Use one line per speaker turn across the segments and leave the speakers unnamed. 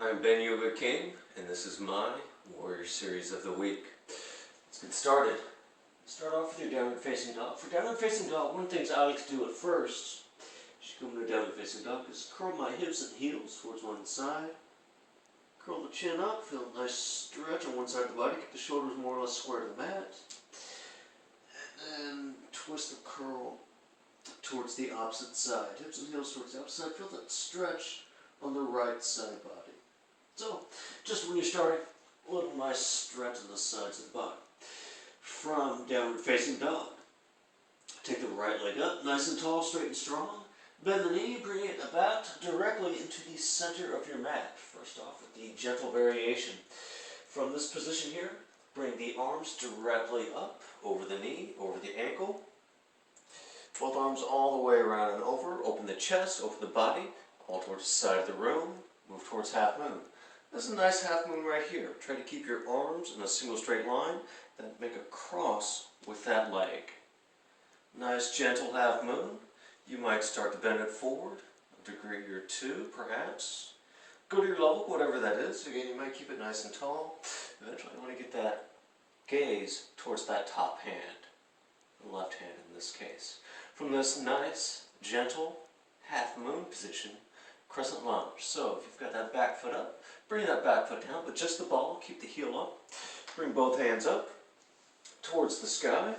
I'm Ben Yoga King, and this is my Warrior Series of the Week. Let's get started. Start off with your downward facing dog. For downward facing dog, one of the things I like to do at first, as you come to a downward facing dog, is curl my hips and heels towards one side. Curl the chin up, feel a nice stretch on one side of the body, keep the shoulders more or less square to the mat. And then twist the curl towards the opposite side. Hips and heels towards the opposite side. Feel that stretch on the right side body. So, just when you're starting, a little nice stretch on the sides of the body. From downward facing dog, take the right leg up, nice and tall, straight and strong. Bend the knee, bring it about directly into the center of your mat. First off with the gentle variation. From this position here, bring the arms directly up, over the knee, over the ankle. Both arms all the way around and over. Open the chest, open the body, all towards the side of the room. Move towards half moon. This is a nice half moon right here. Try to keep your arms in a single straight line, then make a cross with that leg. Nice gentle half moon. You might start to bend it forward, a degree or two perhaps. Go to your level, whatever that is. Again, you might keep it nice and tall. Eventually you want to get that gaze towards that top hand, the left hand in this case. From this nice, gentle, half moon position, Crescent Lunge. So if you've got that back foot up, bring that back foot down, but just the ball, keep the heel up. Bring both hands up towards the sky.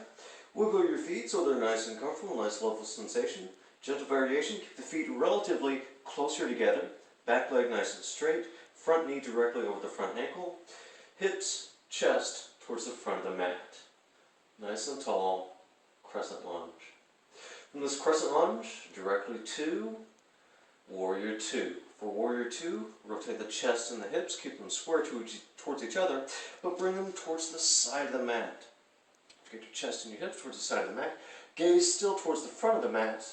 Wiggle your feet so they're nice and comfortable, nice level sensation. Gentle variation, keep the feet relatively closer together. Back leg nice and straight. Front knee directly over the front ankle. Hips, chest towards the front of the mat. Nice and tall, Crescent Lunge. From this Crescent Lunge, directly to Warrior 2. For Warrior 2, rotate the chest and the hips, keep them square towards each other, but bring them towards the side of the mat. Get your chest and your hips towards the side of the mat. Gaze still towards the front of the mat.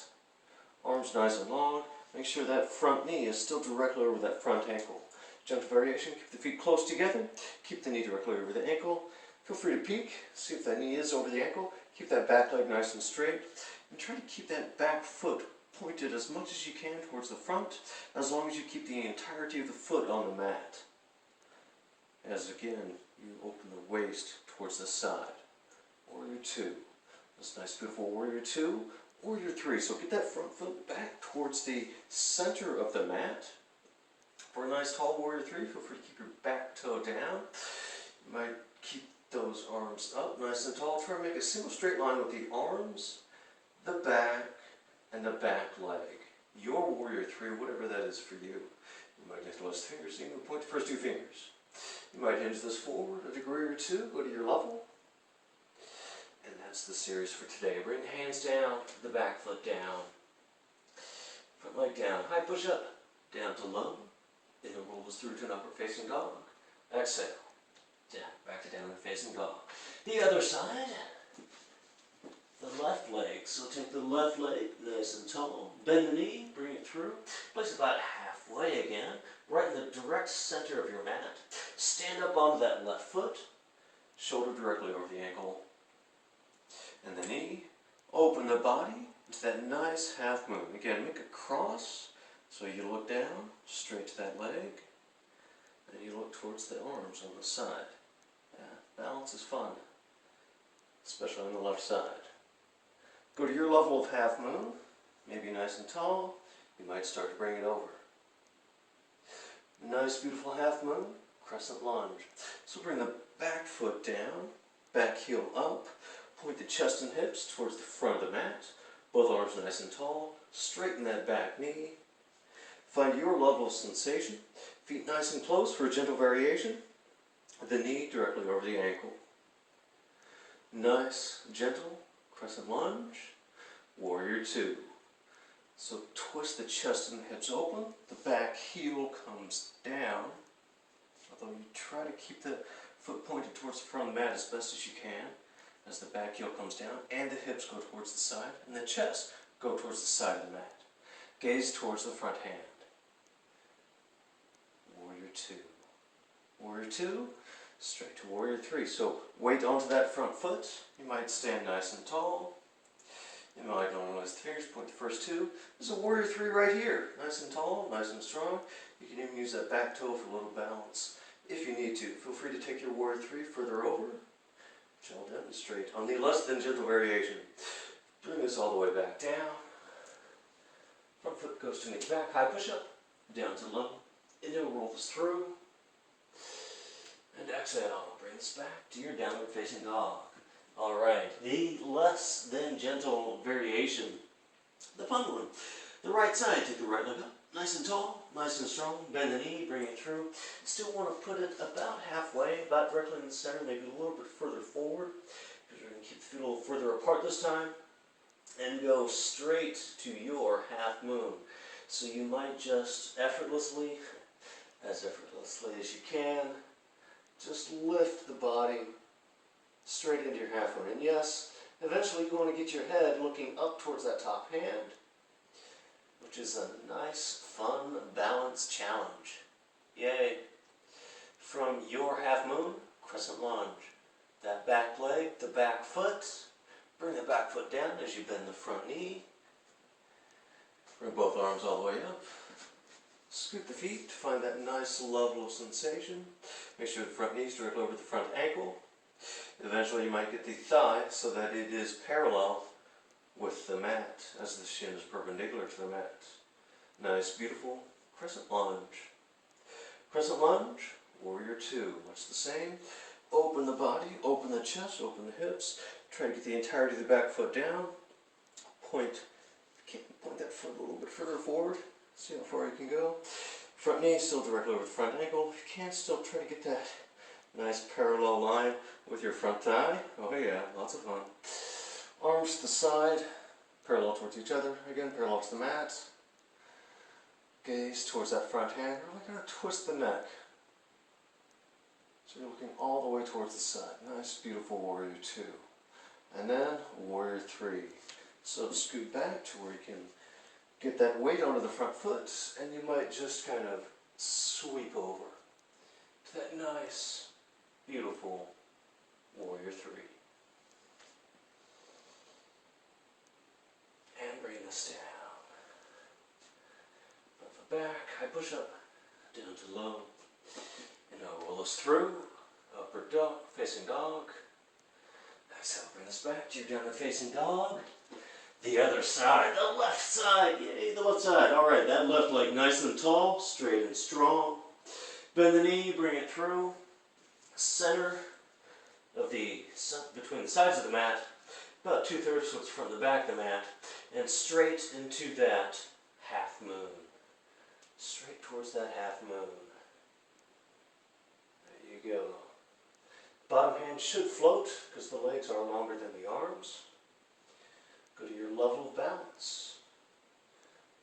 Arms nice and long. Make sure that front knee is still directly over that front ankle. Gentle variation, keep the feet close together. Keep the knee directly over the ankle. Feel free to peek, see if that knee is over the ankle. Keep that back leg nice and straight. And try to keep that back foot pointed as much as you can towards the front, as long as you keep the entirety of the foot on the mat. As again, you open the waist towards the side. Warrior 2. This nice beautiful Warrior 2. Warrior 3. So get that front foot back towards the center of the mat. For a nice tall Warrior 3, feel free to keep your back toe down. You might keep those arms up nice and tall. Try to make a single straight line with the arms, the back, and the back leg. Your Warrior 3, whatever that is for you. You might lift those fingers, you can point the first two fingers. You might hinge this forward a degree or two, go to your level. And that's the series for today. Bring the hands down, the back foot down. Front leg down, high push up, down to low. Then it rolls through to an upward facing dog. Exhale, down, back to downward facing dog. The other side. The left leg, so take the left leg nice and tall, bend the knee, bring it through, place it about halfway again, right in the direct center of your mat. Stand up onto that left foot, shoulder directly over the ankle, and the knee. Open the body into that nice half moon. Again, make a cross, so you look down, straight to that leg, and you look towards the arms on the side. Yeah, balance is fun, especially on the left side. Go to your level of half moon, maybe nice and tall. You might start to bring it over. Nice, beautiful half moon, Crescent Lunge. So bring the back foot down, back heel up, point the chest and hips towards the front of the mat. Both arms nice and tall. Straighten that back knee. Find your level of sensation. Feet nice and close for a gentle variation. The knee directly over the ankle. Nice, gentle Crescent Lunge, Warrior 2. So twist the chest and hips open, the back heel comes down, although you try to keep the foot pointed towards the front of the mat as best as you can, as the back heel comes down, and the hips go towards the side, and the chest go towards the side of the mat. Gaze towards the front hand. Warrior 2. Warrior 2. Straight to Warrior 3. So weight onto that front foot. You might stand nice and tall. You might only visualize the fingers, point the first two. There's a warrior three right here. Nice and tall, nice and strong. You can even use that back toe for a little balance if you need to. Feel free to take your warrior three further over, which I'll demonstrate on the less than gentle variation. Bring this all the way back down. Front foot goes to knee back, high push up, down to low. Inhale, roll this through. And exhale, bring this back to your downward facing dog. Alright, the less than gentle variation, the pendulum. The right side, take the right leg up, nice and tall, nice and strong, bend the knee, bring it through. Still want to put it about halfway, about directly in the center, maybe a little bit further forward, because we're going to keep the feet a little further apart this time, and go straight to your half moon. So you might just effortlessly, as you can, just lift the body straight into your half moon. And yes, eventually you want to get your head looking up towards that top hand, which is a nice, fun, balanced challenge. Yay. From your half moon, crescent lunge. That back leg, the back foot. Bring the back foot down as you bend the front knee. Bring both arms all the way up. Scoot the feet to find that nice level of sensation. Make sure the front knee is directly over the front ankle. Eventually you might get the thigh so that it is parallel with the mat as the shin is perpendicular to the mat. Nice, beautiful crescent lunge. Crescent lunge, warrior two. Much the same. Open the body, open the chest, open the hips. Try to get the entirety of the back foot down. Point that foot a little bit further forward. See how far you can go. Front knee still directly over the front ankle. If you can, still try to get that nice parallel line with your front thigh. Oh yeah, lots of fun. Arms to the side, parallel towards each other. Again, parallel to the mat. Gaze towards that front hand. Really kind of twist the neck. So you're looking all the way towards the side. Nice, beautiful warrior two. And then warrior three. So scoot back to where you can get that weight onto the front foot, and you might just kind of sweep over to that nice, beautiful warrior three. And bring this down. Front foot back, high push up, down to low. And now roll this through, upward dog, facing dog. Exhale, bring this back to your downward facing dog. The other side, the left side, yay, the left side. All right, that left leg nice and tall, straight and strong. Bend the knee, bring it through. Center of between the sides of the mat, about 2/3 what's from the back of the mat, and straight into that half moon. Straight towards that half moon. There you go. Bottom hand should float because the legs are longer than the arms. Go to your level of balance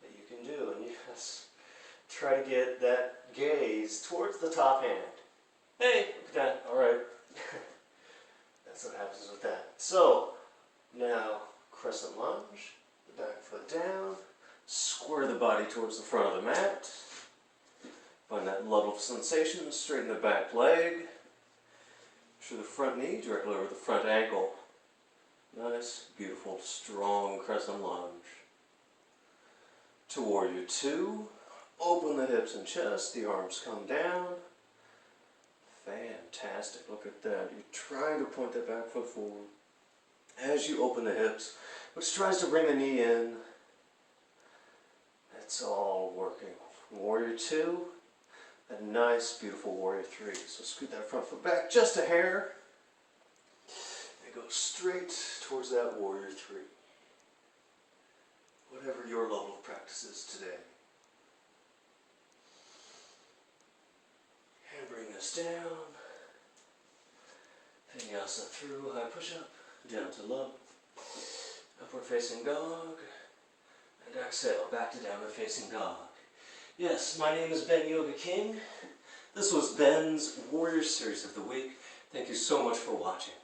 that you can do. And yes, try to get that gaze towards the top hand. Hey, look at that. All right. That's what happens with that. So, now crescent lunge, the back foot down, square the body towards the front of the mat. Find that level of sensation, straighten the back leg. Make sure the front knee directly over the front ankle. Nice, beautiful, strong crescent lunge. To warrior two, open the hips and chest, the arms come down. Fantastic, look at that. You're trying to point that back foot forward as you open the hips, which tries to bring the knee in. It's all working. Warrior two, a nice, beautiful warrior three. So scoot that front foot back just a hair. Go straight towards that warrior three. Whatever your level of practice is today. And bring this down. Vinyasa through, high push up, down to low. Upward facing dog. And exhale, back to downward facing dog. Yes, my name is Ben Yoga King. This was Ben's Warrior Series of the Week. Thank you so much for watching.